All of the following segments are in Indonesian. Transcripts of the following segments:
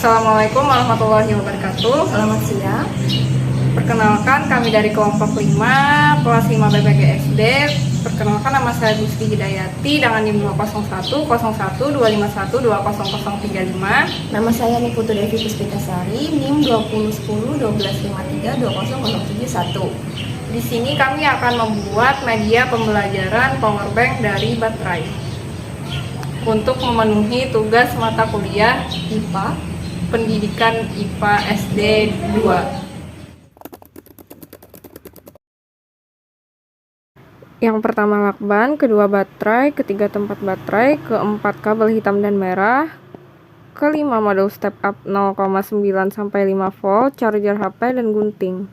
Assalamualaikum warahmatullahi wabarakatuh. Selamat siang. Perkenalkan, kami dari kelompok 5 kelas 5 BPG SD. Perkenalkan, nama saya Gusti Hidayati dengan NIM 201 01 251 20035. Nama saya Niputu Devi Puspitasari, NIM 2010 1253 20071. Di sini kami akan membuat media pembelajaran powerbank dari baterai untuk memenuhi tugas mata kuliah IPA, pendidikan IPA SD 2. Yang pertama lakban, kedua baterai, ketiga tempat baterai, keempat kabel hitam dan merah, kelima modul step up 0,9 sampai 5 volt, charger HP dan gunting.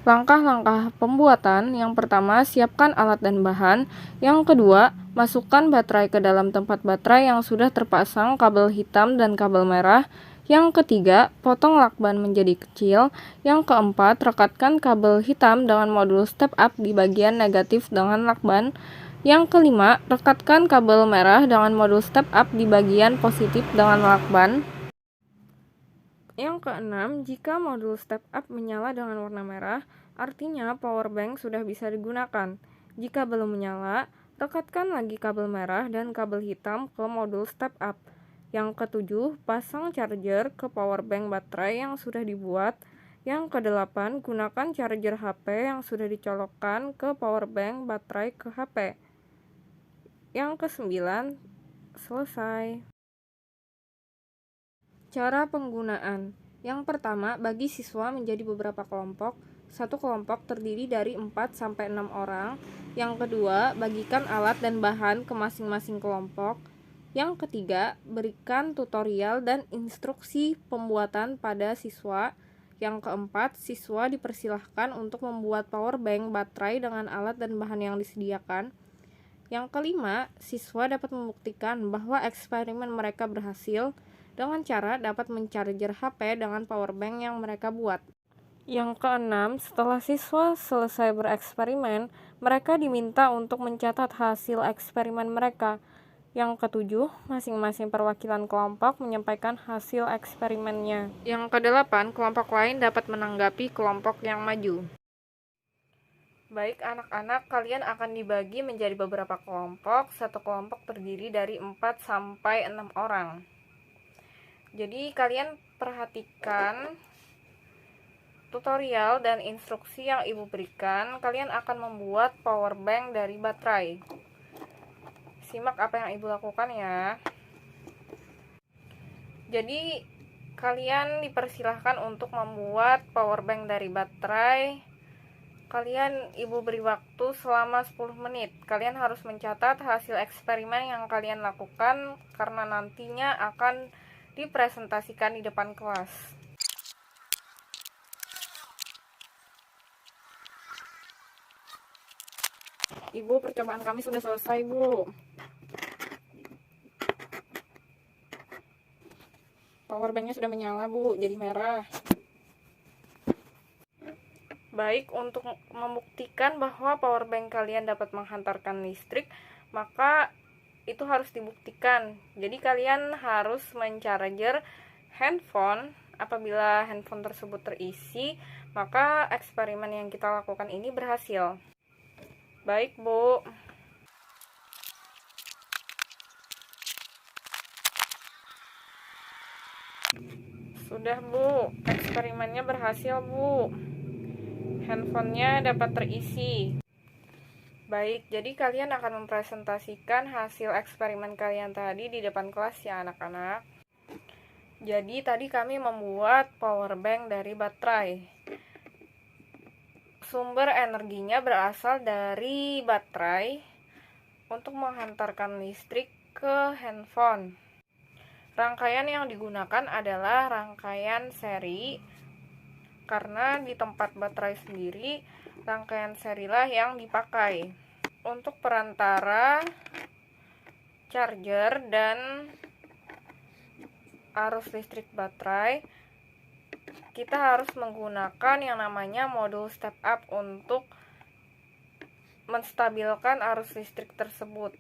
Langkah-langkah pembuatan: yang pertama, siapkan alat dan bahan. Yang kedua, masukkan baterai ke dalam tempat baterai yang sudah terpasang kabel hitam dan kabel merah. Yang ketiga, potong lakban menjadi kecil. Yang keempat, rekatkan kabel hitam dengan modul step up di bagian negatif dengan lakban. Yang kelima, rekatkan kabel merah dengan modul step up di bagian positif dengan lakban. Yang keenam, jika modul step up menyala dengan warna merah, artinya power bank sudah bisa digunakan. Jika belum menyala, rekatkan lagi kabel merah dan kabel hitam ke modul step up. Yang ketujuh, pasang charger ke power bank baterai yang sudah dibuat. Yang kedelapan, gunakan charger HP yang sudah dicolokkan ke power bank baterai ke HP. Yang kesembilan, selesai. Cara penggunaan. Yang pertama, bagi siswa menjadi beberapa kelompok. Satu kelompok terdiri dari 4-6 orang. Yang kedua, bagikan alat dan bahan ke masing-masing kelompok. Yang ketiga, berikan tutorial dan instruksi pembuatan pada siswa. Yang keempat, siswa dipersilahkan untuk membuat power bank baterai dengan alat dan bahan yang disediakan. Yang kelima, siswa dapat membuktikan bahwa eksperimen mereka berhasil dengan cara dapat mencharger HP dengan power bank yang mereka buat. Yang keenam, setelah siswa selesai bereksperimen, mereka diminta untuk mencatat hasil eksperimen mereka. Yang ketujuh, masing-masing perwakilan kelompok menyampaikan hasil eksperimennya. Yang kedelapan, kelompok lain dapat menanggapi kelompok yang maju. Baik anak-anak, kalian akan dibagi menjadi beberapa kelompok. Satu kelompok terdiri dari 4-6 orang. Jadi kalian perhatikan tutorial dan instruksi yang ibu berikan. Kalian akan membuat power bank dari baterai. Simak apa yang ibu lakukan ya. Jadi kalian dipersilahkan untuk membuat power bank dari baterai. Ibu beri waktu selama 10 menit. Kalian harus mencatat hasil eksperimen yang kalian lakukan karena nantinya akan dipresentasikan di depan kelas. Ibu, percobaan kami sudah selesai, Bu. Power banknya sudah menyala, Bu, jadi merah. Baik, untuk membuktikan bahwa power bank kalian dapat menghantarkan listrik, maka itu harus dibuktikan. Jadi kalian harus mencarger handphone. Apabila handphone tersebut terisi, maka eksperimen yang kita lakukan ini berhasil. Baik, Bu. Sudah, Bu. Eksperimennya berhasil, Bu. Handphonenya dapat terisi. Baik, jadi kalian akan mempresentasikan hasil eksperimen kalian tadi di depan kelas ya anak-anak. Jadi tadi kami membuat power bank dari baterai. Sumber energinya berasal dari baterai untuk menghantarkan listrik ke handphone. Rangkaian yang digunakan adalah rangkaian seri, karena di tempat baterai sendiri rangkaian serilah yang dipakai. Untuk perantara charger dan arus listrik baterai, kita harus menggunakan yang namanya modul step up untuk menstabilkan arus listrik tersebut.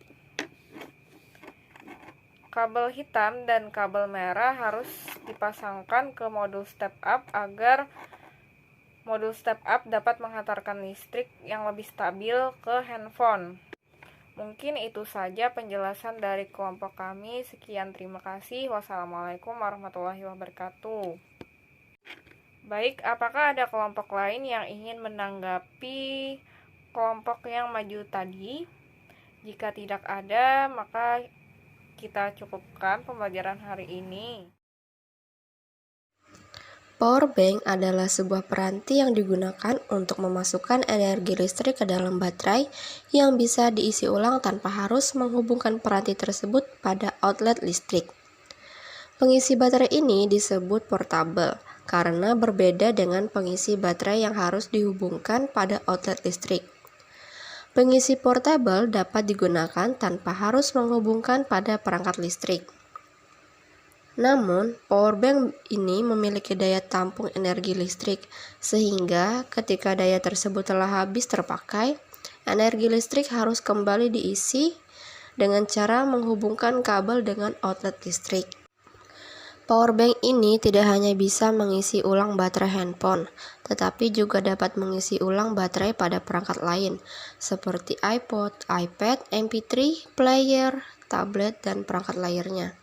Kabel hitam dan kabel merah harus dipasangkan ke modul step up agar modul step up dapat menghantarkan listrik yang lebih stabil ke handphone. Mungkin itu saja penjelasan dari kelompok kami. Sekian, terima kasih. Wassalamualaikum warahmatullahi wabarakatuh. Baik, apakah ada kelompok lain yang ingin menanggapi kelompok yang maju tadi? Jika tidak ada, maka kita cukupkan pembelajaran hari ini. Power bank adalah sebuah peranti yang digunakan untuk memasukkan energi listrik ke dalam baterai yang bisa diisi ulang tanpa harus menghubungkan peranti tersebut pada outlet listrik. Pengisi baterai ini disebut portable karena berbeda dengan pengisi baterai yang harus dihubungkan pada outlet listrik. Pengisi portable dapat digunakan tanpa harus menghubungkan pada perangkat listrik. Namun, power bank ini memiliki daya tampung energi listrik, sehingga ketika daya tersebut telah habis terpakai, energi listrik harus kembali diisi dengan cara menghubungkan kabel dengan outlet listrik. Power bank ini tidak hanya bisa mengisi ulang baterai handphone, tetapi juga dapat mengisi ulang baterai pada perangkat lain, seperti iPod, iPad, MP3, player, tablet, dan perangkat lainnya.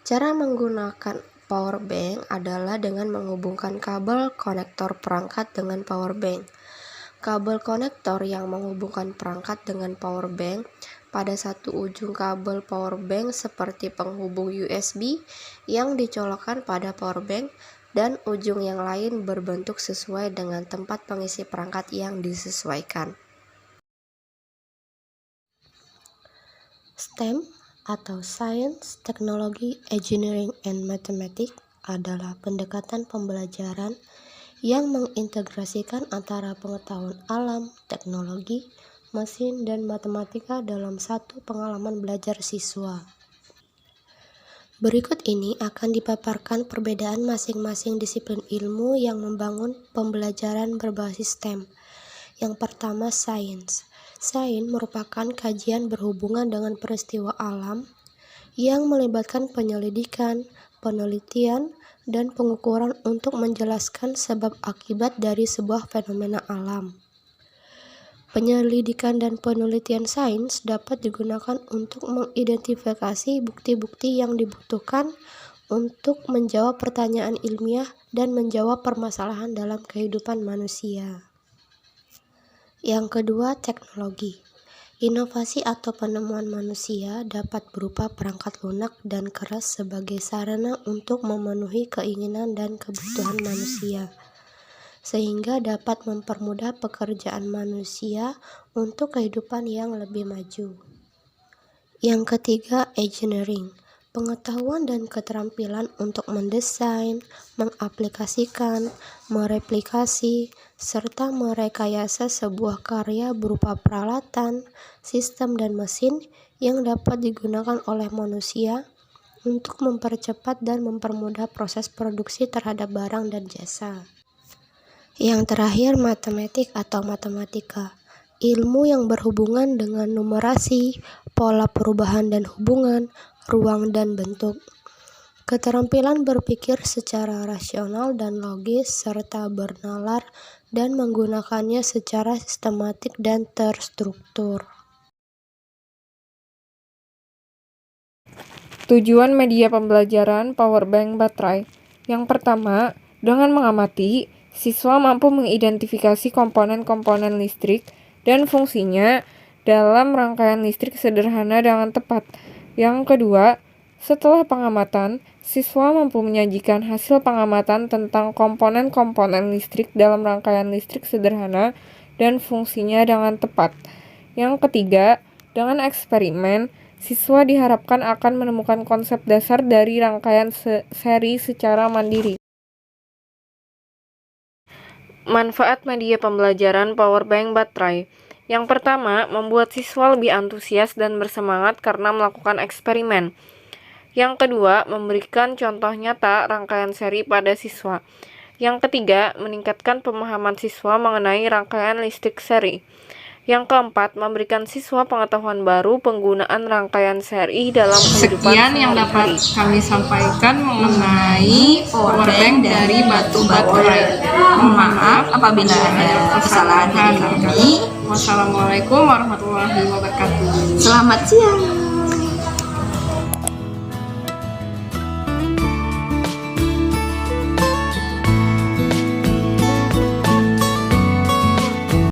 Cara menggunakan power bank adalah dengan menghubungkan kabel konektor perangkat dengan power bank. Kabel konektor yang menghubungkan perangkat dengan power bank pada satu ujung kabel power bank seperti penghubung USB yang dicolokkan pada power bank, dan ujung yang lain berbentuk sesuai dengan tempat pengisi perangkat yang disesuaikan. STEM atau Science, Technology, Engineering, and Mathematics adalah pendekatan pembelajaran yang mengintegrasikan antara pengetahuan alam, teknologi, mesin, dan matematika dalam satu pengalaman belajar siswa. Berikut ini akan dipaparkan perbedaan masing-masing disiplin ilmu yang membangun pembelajaran berbasis STEM. Yang pertama, Sains. Sains merupakan kajian berhubungan dengan peristiwa alam yang melibatkan penyelidikan, penelitian, dan pengukuran untuk menjelaskan sebab akibat dari sebuah fenomena alam. Penyelidikan dan penelitian sains dapat digunakan untuk mengidentifikasi bukti-bukti yang dibutuhkan untuk menjawab pertanyaan ilmiah dan menjawab permasalahan dalam kehidupan manusia. Yang kedua, teknologi. Inovasi atau penemuan manusia dapat berupa perangkat lunak dan keras sebagai sarana untuk memenuhi keinginan dan kebutuhan manusia, sehingga dapat mempermudah pekerjaan manusia untuk kehidupan yang lebih maju. Yang ketiga, engineering Pengetahuan dan keterampilan untuk mendesain, mengaplikasikan, mereplikasi, serta merekayasa sebuah karya berupa peralatan, sistem dan mesin yang dapat digunakan oleh manusia untuk mempercepat dan mempermudah proses produksi terhadap barang dan jasa. Yang terakhir, matematik atau matematika. Ilmu yang berhubungan dengan numerasi, pola perubahan dan hubungan, ruang dan bentuk. Keterampilan berpikir secara rasional dan logis serta bernalar dan menggunakannya secara sistematik dan terstruktur. Tujuan media pembelajaran powerbank baterai. Yang pertama, dengan mengamati, siswa mampu mengidentifikasi komponen-komponen listrik dan fungsinya dalam rangkaian listrik sederhana dengan tepat. Yang kedua, setelah pengamatan, siswa mampu menyajikan hasil pengamatan tentang komponen-komponen listrik dalam rangkaian listrik sederhana dan fungsinya dengan tepat. Yang ketiga, dengan eksperimen, siswa diharapkan akan menemukan konsep dasar dari rangkaian seri secara mandiri. Manfaat media pembelajaran powerbank baterai. Yang pertama, membuat siswa lebih antusias dan bersemangat karena melakukan eksperimen. Yang kedua, memberikan contoh nyata rangkaian seri pada siswa. Yang ketiga, meningkatkan pemahaman siswa mengenai rangkaian listrik seri. Yang keempat, memberikan siswa pengetahuan baru penggunaan rangkaian seri dalam kehidupan Sekian yang dapat kami sampaikan mengenai powerbank dari batu baterai. Mohon maaf apabila ada kesalahan dari kami. Wassalamualaikum warahmatullahi wabarakatuh. Selamat siang.